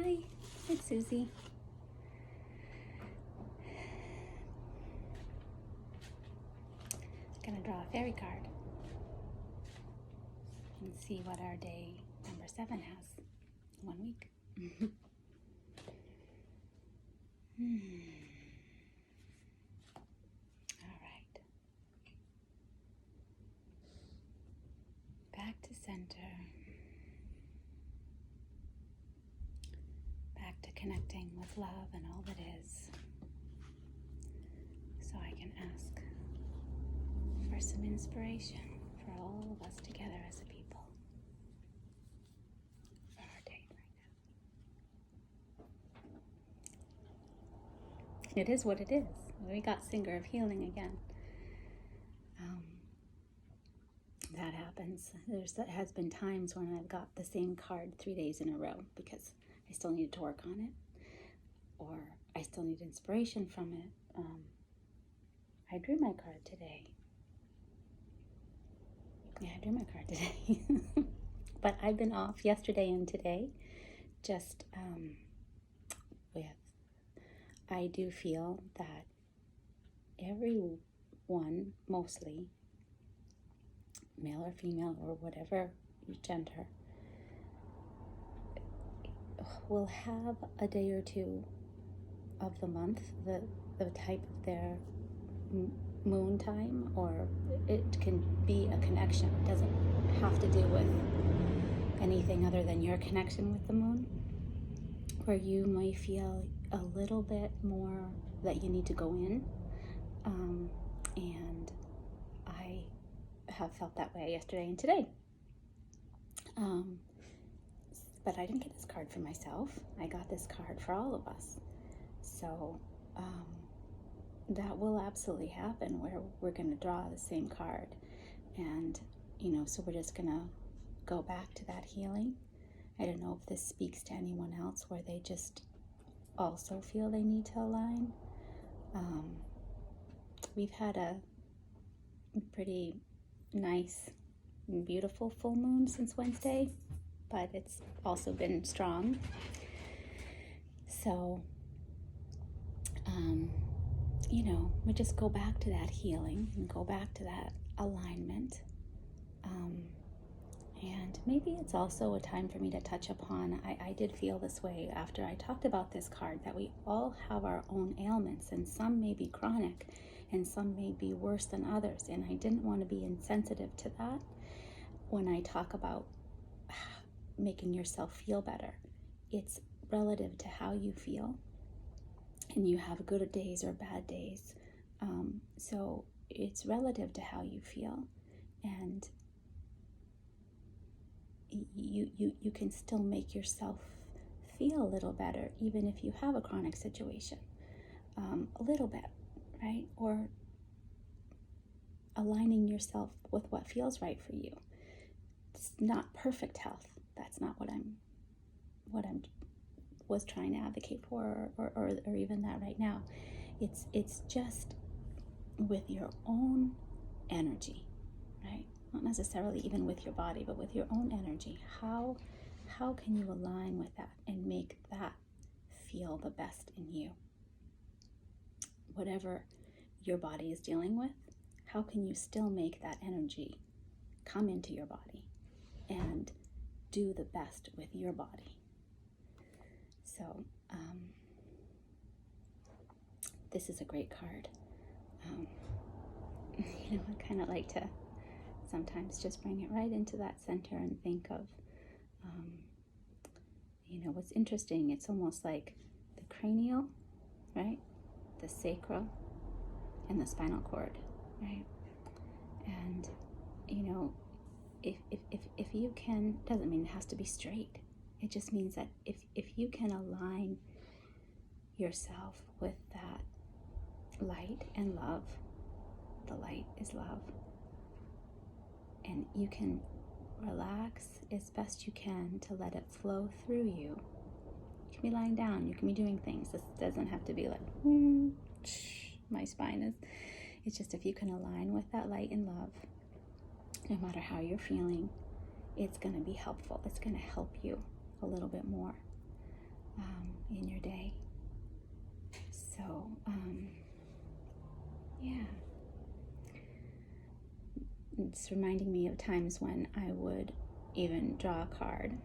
Hi, it's Susie. I'm gonna draw a fairy card and see what our day number 7 has. 1 week. All right. Back to center. Back to connecting with love and all that is. So I can ask for some inspiration for all of us together as a people for our day right now. It is what it is. We got Singer of Healing again. That happens. There has been times when I've got the same card 3 days in a row because I still needed to work on it, or I still need inspiration from it. I drew my card today. Yeah, I drew my card today. But I've been off yesterday and today, just I do feel that everyone, mostly, male or female or whatever gender, will have a day or two of the month, the type of their moon time, or it can be a connection. It doesn't have to do with anything other than your connection with the moon, where you may feel a little bit more that you need to go in. And I have felt that way yesterday and today. But I didn't get this card for myself. I got this card for all of us. So that will absolutely happen, where we're going to draw the same card. And, so we're just going to go back to that healing. I don't know if this speaks to anyone else where they just also feel they need to align. We've had a pretty nice, beautiful full moon since Wednesday, but it's also been strong. So, we just go back to that healing and go back to that alignment. And maybe it's also a time for me to touch upon, I did feel this way after I talked about this card, that we all have our own ailments, and some may be chronic and some may be worse than others. And I didn't want to be insensitive to that when I talk about making yourself feel better. It's relative to how you feel, and you have good days or bad days. So it's relative to how you feel, and you can still make yourself feel a little better, even if you have a chronic situation, a little bit, right? Or aligning yourself with what feels right for you. It's not perfect health. That's not what I'm was trying to advocate for, or even that right now. It's just with your own energy, right? Not necessarily even with your body, but with your own energy. How can you align with that and make that feel the best in you? Whatever your body is dealing with, how can you still make that energy come into your body and do the best with your body? So this is a great card. I kind of like to sometimes just bring it right into that center and think of, what's interesting. It's almost like the cranial, right? The sacral and the spinal cord, right? And, if you can, doesn't mean it has to be straight. It just means that if you can align yourself with that light and love, the light is love, and you can relax as best you can to let it flow through you. You can be lying down, you can be doing things. This doesn't have to be like, my spine is. It's just if you can align with that light and love, no matter how you're feeling, it's going to be helpful. It's going to help you a little bit more. in your day. So, yeah. It's reminding me of times when I would even draw a card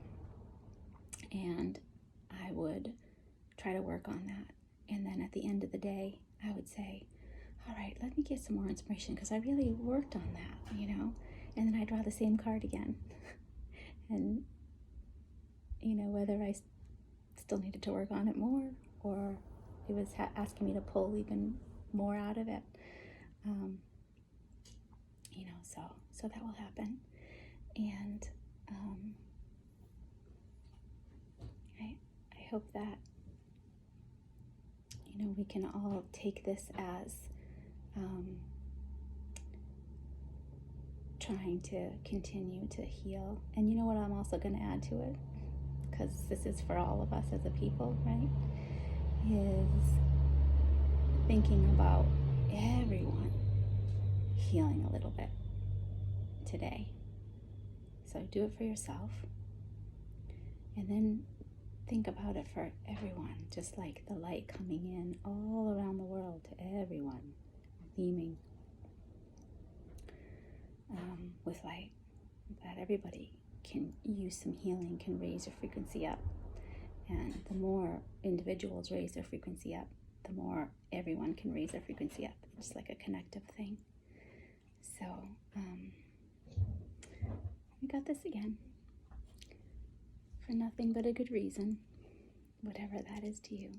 and I would try to work on that. And then at the end of the day, I would say, all right, let me get some more inspiration because I really worked on that, you know? And then I draw the same card again. And, you know, whether I still needed to work on it more or it was asking me to pull even more out of it. You know, so that will happen. And I hope that, you know, we can all take this as trying to continue to heal. And you know what I'm also going to add to it, because this is for all of us as a people, right, is thinking about everyone healing a little bit today. So do it for yourself, and then think about it for everyone, just like the light coming in all around the world to everyone, beaming with light, that everybody can use some healing, can raise your frequency up. And the more individuals raise their frequency up, the more everyone can raise their frequency up. It's like a connective thing. So we got this again for nothing but a good reason, whatever that is to you.